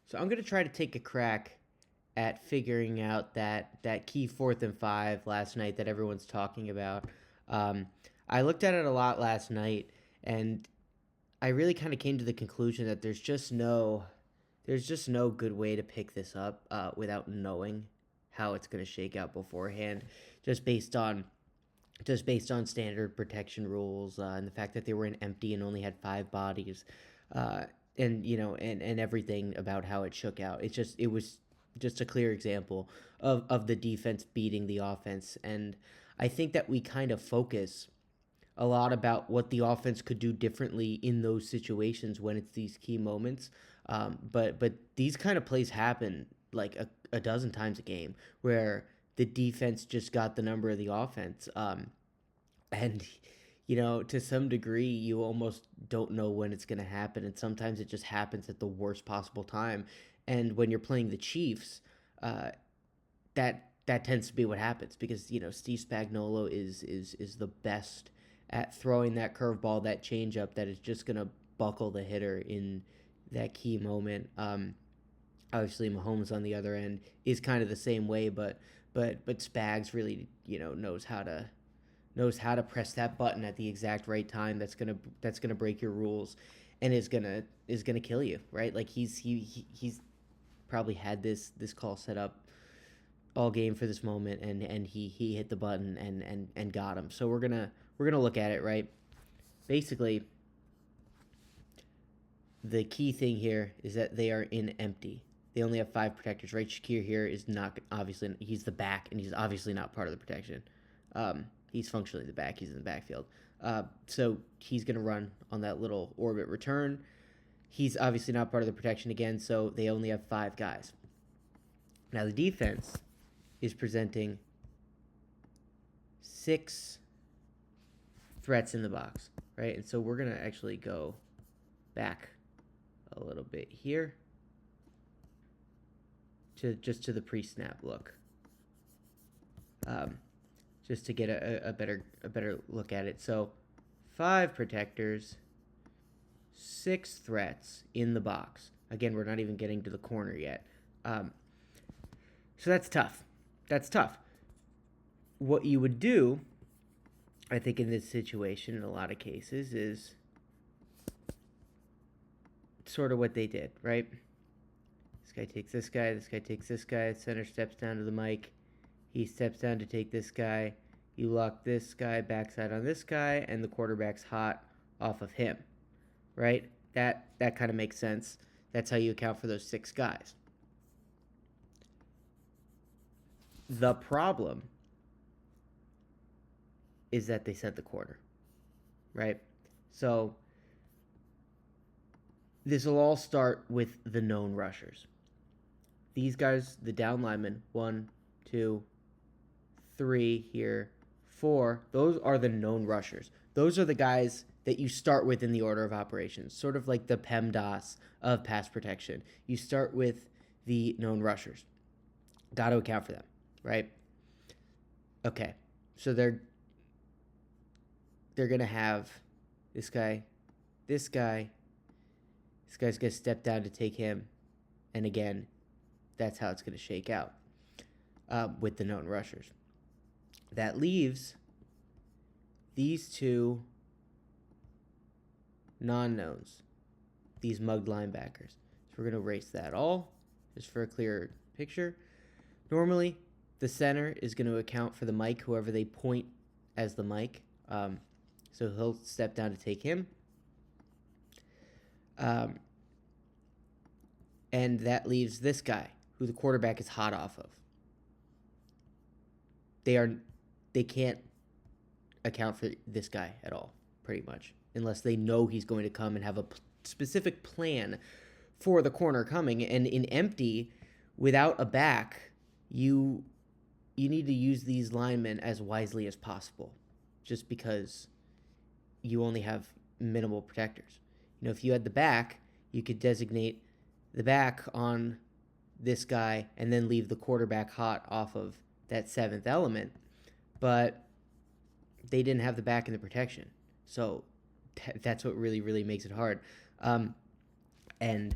So I'm going to try to take a crack at figuring out that key 4th and 5 last night that everyone's talking about. Um, I looked at it a lot last night, and I really kind of came to the conclusion that there's just no good way to pick this up without knowing how it's going to shake out beforehand, just based on just based on standard protection rules and the fact that they were in empty and only had 5 bodies, uh, and and everything about how it shook out. It was just a clear example of the defense beating the offense, and I think that we kind of focus a lot about what the offense could do differently in those situations when it's these key moments. But these kind of plays happen like a dozen times a game where the defense just got the number of the offense. And to some degree, you almost don't know when it's going to happen, and sometimes it just happens at the worst possible time. And when you're playing the Chiefs, uh, that tends to be what happens because Steve Spagnuolo is the best at throwing that curveball, that changeup that is just gonna buckle the hitter in that key moment. Obviously, Mahomes on the other end is kind of the same way, but Spags really knows how to press that button at the exact right time. That's gonna break your rules, and is gonna kill you, right? Like he's probably had this call set up all game for this moment, and he hit the button and got him. So we're gonna look at it, right. Basically, the key thing here is that they are in empty. They only have 5 protectors, right? Shakir here is not obviously, he's the back, and he's obviously not part of the protection. He's functionally the back. He's in the backfield. So he's gonna run on that little orbit return. He's obviously not part of the protection again, so they only have 5 guys. Now the defense is presenting 6 threats in the box, right? And so we're going to actually go back a little bit here to the pre-snap look, just to get a better look at it. So 5 protectors, 6 threats in the box. Again, we're not even getting to the corner yet. So that's tough. That's tough. What you would do, I think, in this situation, in a lot of cases, is sort of what they did, right? This guy takes this guy, this guy takes this guy, center steps down to the mic, he steps down to take this guy, you lock this guy backside on this guy, and the quarterback's hot off of him, right? That kind of makes sense. That's how you account for those 6 guys. The problem is that they set the corner, right? So this will all start with the known rushers. These guys, the down linemen, 1, 2, 3 here, 4, those are the known rushers. Those are the guys that you start with in the order of operations, sort of like the PEMDAS of pass protection. You start with the known rushers. Got to account for them, right? Okay, so they're going to have this guy, this guy, this guy's going to step down to take him, and again, that's how it's going to shake out with the known rushers. That leaves these 2 non-knowns, these mugged linebackers. So we're going to erase that all, just for a clearer picture. Normally, the center is going to account for the mic, whoever they point as the mic. So he'll step down to take him. And that leaves this guy, who the quarterback is hot off of. They can't account for this guy at all, pretty much, unless they know he's going to come and have a specific plan for the corner coming. And in empty, without a back, you need to use these linemen as wisely as possible, just because you only have minimal protectors. If you had the back, you could designate the back on this guy and then leave the quarterback hot off of that 7th element. But they didn't have the back in the protection. So that's what really, really makes it hard. And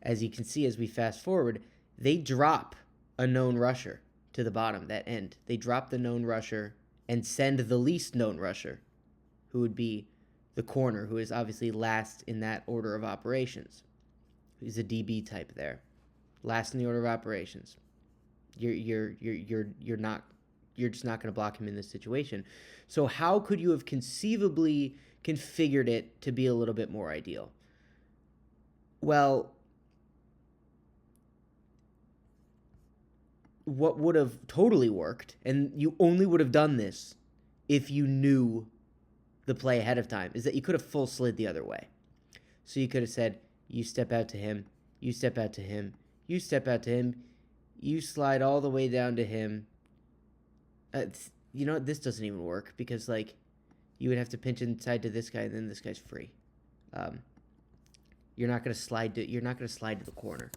as you can see as we fast forward, they drop a known rusher to the bottom, that end. They drop the known rusher and send the least known rusher, who would be the corner, who is obviously last in that order of operations. He's a DB type there, last in the order of operations. You're just not going to block him in this situation. So how could you have conceivably configured it to be a little bit more ideal? Well, what would have totally worked, and you only would have done this if you knew the play ahead of time, is that you could have full slid the other way. So you could have said, you step out to him, you step out to him, you step out to him, you slide all the way down to him. This doesn't even work because, like, you would have to pinch inside to this guy, and then this guy's free. You're not gonna slide to the corner.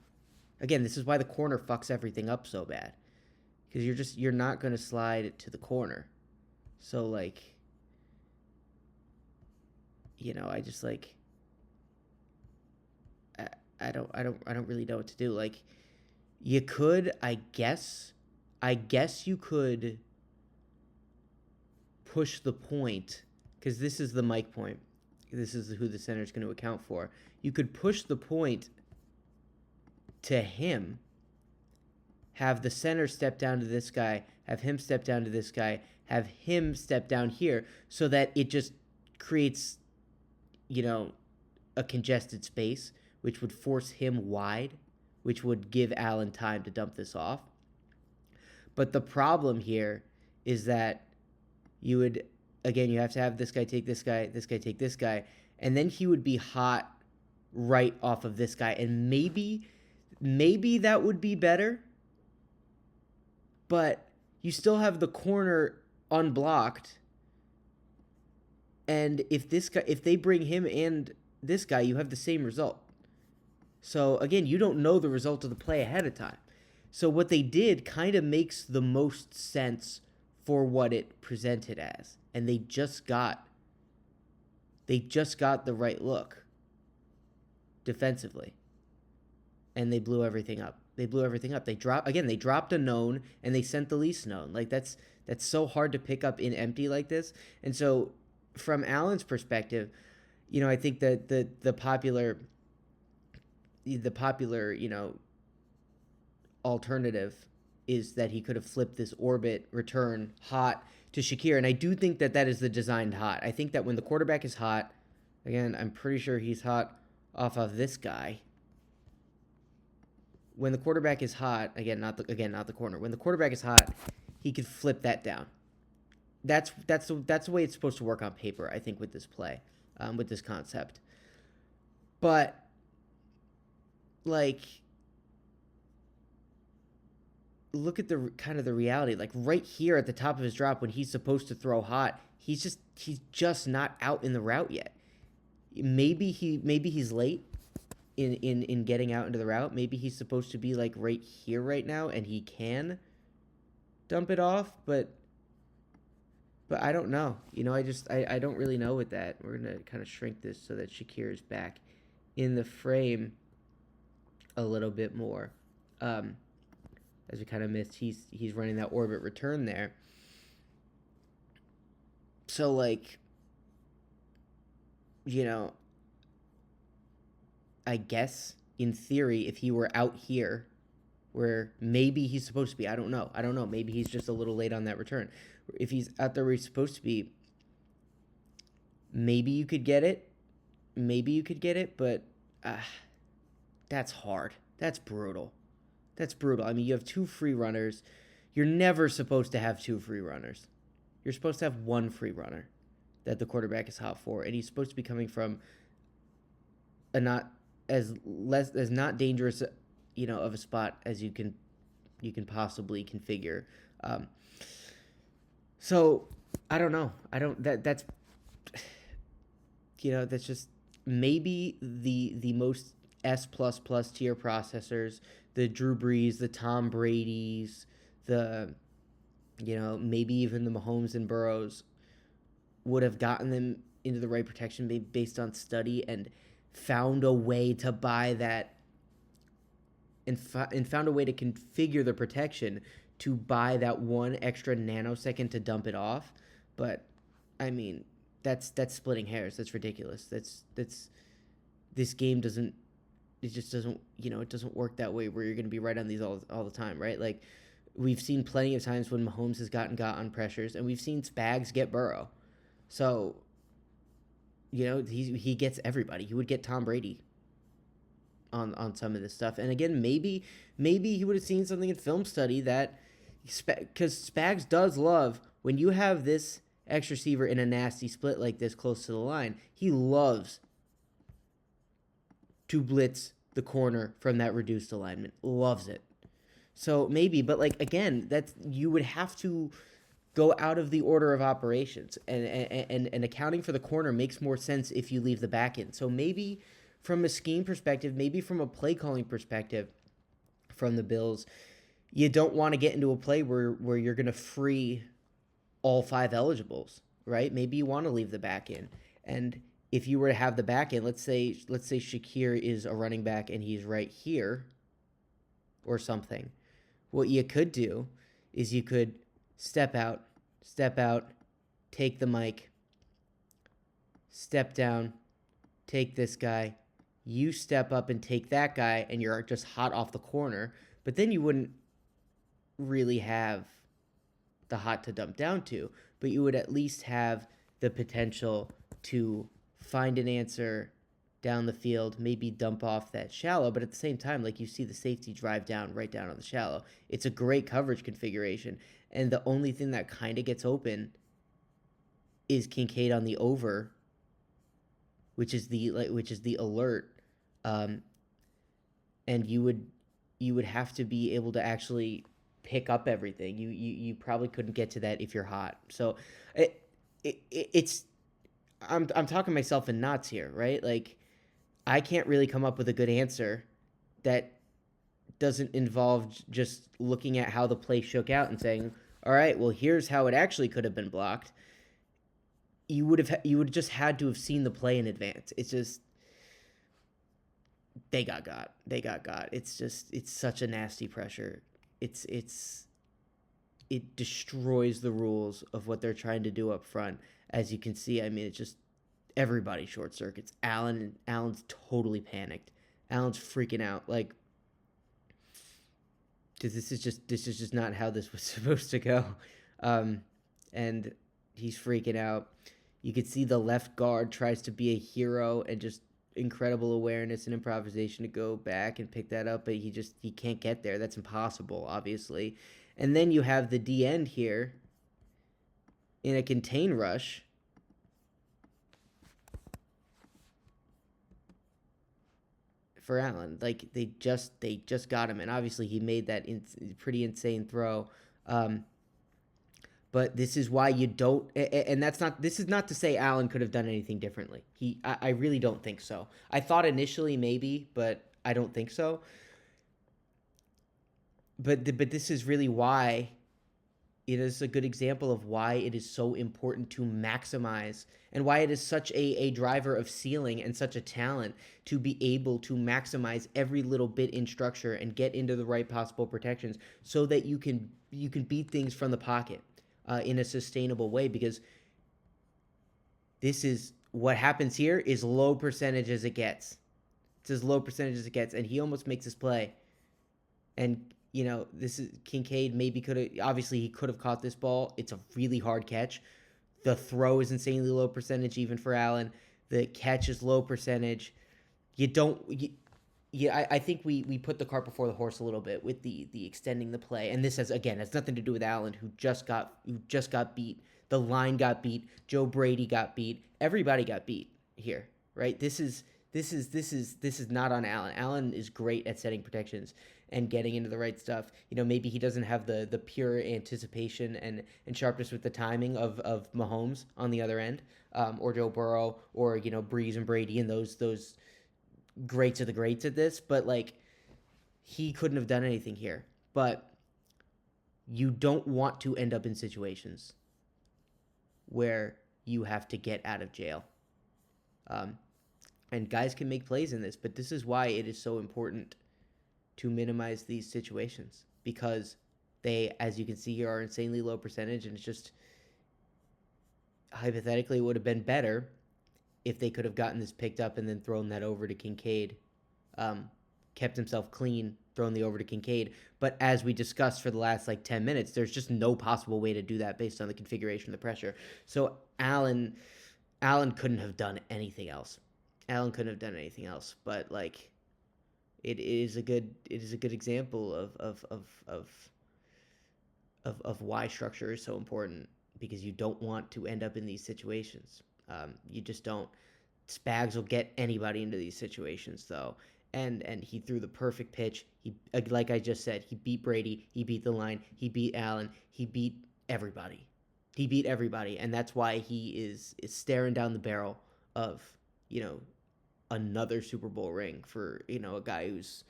Again, this is why the corner fucks everything up so bad, because you're not gonna slide to the corner. So, like, I just, like, I don't really know what to do. Like, you could, I guess you could push the point, because this is the mic point. This is who the center is going to account for. You could push the point to him, have the center step down to this guy, have him step down to this guy, have him step down here, so that it just creates, a congested space, which would force him wide, which would give Allen time to dump this off. But the problem here is that you have to have this guy take this guy take this guy, and then he would be hot right off of this guy, and maybe that would be better, but you still have the corner unblocked, and if they bring him and this guy, you have the same result. So again, you don't know the result of the play ahead of time. So what they did kind of makes the most sense for what it presented as, and they just got the right look defensively, and they blew everything up. They dropped a known, and they sent the least known. Like, that's so hard to pick up in empty like this. And so from Allen's perspective, I think that the popular alternative is that he could have flipped this orbit return hot to Shakir. And I do think that is the designed hot. I think that when the quarterback is hot, again, I'm pretty sure he's hot off of this guy. When the quarterback is hot, not the corner. When the quarterback is hot, he could flip that down. That's the way it's supposed to work on paper, I think, with this play, with this concept. But, like, look at the kind of the reality. Like, right here at the top of his drop, when he's supposed to throw hot, he's just not out in the route yet. Maybe he's late in getting out into the route. Maybe he's supposed to be, like, right here right now, and he can dump it off, but I don't know. I don't really know with that. We're gonna kind of shrink this so that Shakir is back in the frame a little bit more. As we kind of missed, he's running that orbit return there. So, like, I guess in theory, if he were out here where maybe he's supposed to be, I don't know. Maybe he's just a little late on that return. If he's out there where he's supposed to be, maybe you could get it. But that's hard. That's brutal. I mean, you have two free runners. You're never supposed to have two free runners. You're supposed to have one free runner that the quarterback is hot for, and he's supposed to be coming from a not not dangerous, of a spot as you can possibly configure. So I don't know. That's just maybe the most S++ tier processors, the Drew Brees, the Tom Brady's, the maybe even the Mahomes and Burrows would have gotten them into the right protection based on study and found a way to buy that and found a way to configure the protection to buy that one extra nanosecond to dump it off. But I mean, that's splitting hairs. That's ridiculous. That's this game doesn't, it just doesn't, it doesn't work that way where you're going to be right on these all the time, right? Like, we've seen plenty of times when Mahomes has got on pressures, and we've seen Spags get Burrow. So, he gets everybody. He would get Tom Brady on some of this stuff. And again, maybe he would have seen something in film study that, because Spags does love when you have this X receiver in a nasty split like this close to the line. He loves to blitz the corner from that reduced alignment. Loves it. So maybe, but like, again, that's, you would have to go out of the order of operations, and accounting for the corner makes more sense if you leave the back in. So maybe from a scheme perspective, maybe from a play calling perspective from the Bills, you don't want to get into a play where you're going to free all 5 eligibles, right? Maybe you want to leave the back in. And if you were to have the back in, let's say Shakir is a running back and he's right here or something. What you could do is you could step out, take the mic, step down, take this guy, you step up and take that guy, and you're just hot off the corner. But then you wouldn't really have the hot to dump down to, but you would at least have the potential to find an answer down the field, maybe dump off that shallow, but at the same time, like, you see the safety drive down right down on the shallow. It's a great coverage configuration, and the only thing that kind of gets open is Kincaid on the over, which is the alert, and you would have to be able to actually pick up everything. You probably couldn't get to that if you're hot. So it's I'm talking myself in knots here, right? Like, I can't really come up with a good answer that doesn't involve just looking at how the play shook out and saying, all right, well, here's how it actually could have been blocked. You would just had to have seen the play in advance. It's just, they got got. It's just, it's such a nasty pressure. It destroys the rules of what they're trying to do up front. As you can see, I mean, it's just, everybody short circuits. Allen's totally panicked. Allen's freaking out, like, because this is just not how this was supposed to go, and he's freaking out. You could see the left guard tries to be a hero and just incredible awareness and improvisation to go back and pick that up, but he can't get there. That's impossible, obviously. And then you have the D end here in a contain rush. For Allen, like, they just got him, and obviously he made that pretty insane throw. But this is why you don't, and this is not to say Allen could have done anything differently. I really don't think so. I thought initially maybe, but I don't think so. But this is really why it is a good example of why it is so important to maximize, and why it is such a driver of ceiling and such a talent to be able to maximize every little bit in structure and get into the right possible protections so that you can beat things from the pocket in a sustainable way. Because this is what happens here is low percentage as it gets. It's as low percentage as it gets, and he almost makes this play. And this is Kincaid. Maybe he could have caught this ball. It's a really hard catch. The throw is insanely low percentage, even for Allen. The catch is low percentage. I think we put the cart before the horse a little bit with the extending the play. And this has nothing to do with Allen, who just got beat. The line got beat. Joe Brady got beat. Everybody got beat here, right? This is not on Allen. Allen is great at setting protections and getting into the right stuff. Maybe he doesn't have the pure anticipation and sharpness with the timing of Mahomes on the other end, or Joe Burrow, or Breeze and Brady and those greats of the greats at this. But like, he couldn't have done anything here. But you don't want to end up in situations where you have to get out of jail. And guys can make plays in this, but this is why it is so important to minimize these situations because they, as you can see here, are insanely low percentage, and it's just hypothetically it would have been better if they could have gotten this picked up and then thrown that over to Kincaid, kept himself clean, thrown the over to Kincaid. But as we discussed for the last like 10 minutes, there's just no possible way to do that based on the configuration of the pressure. So Allen couldn't have done anything else. Allen couldn't have done anything else. But like it is a good example of why structure is so important because you don't want to end up in these situations. You just don't. Spags will get anybody into these situations though, and he threw the perfect pitch. He, like I just said, he beat Brady, he beat the line, he beat Allen, he beat everybody. He beat everybody, and that's why he is staring down the barrel of you know another Super Bowl ring for a guy who's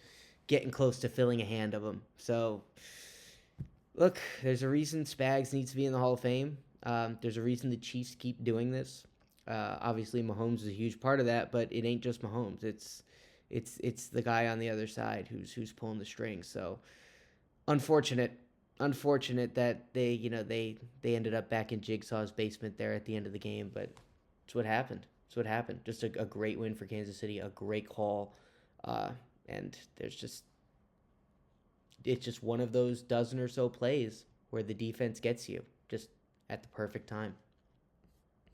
getting close to filling a hand of him. So look, there's a reason Spags needs to be in the Hall of Fame. There's a reason the Chiefs keep doing this. Obviously, Mahomes is a huge part of that, but it ain't just Mahomes. It's the guy on the other side who's pulling the strings. So unfortunate, that they ended up back in Jigsaw's basement there at the end of the game. But it's what happened. It's what happened. Just a great win for Kansas City, a great call, and it's just one of those dozen or so plays where the defense gets you just at the perfect time.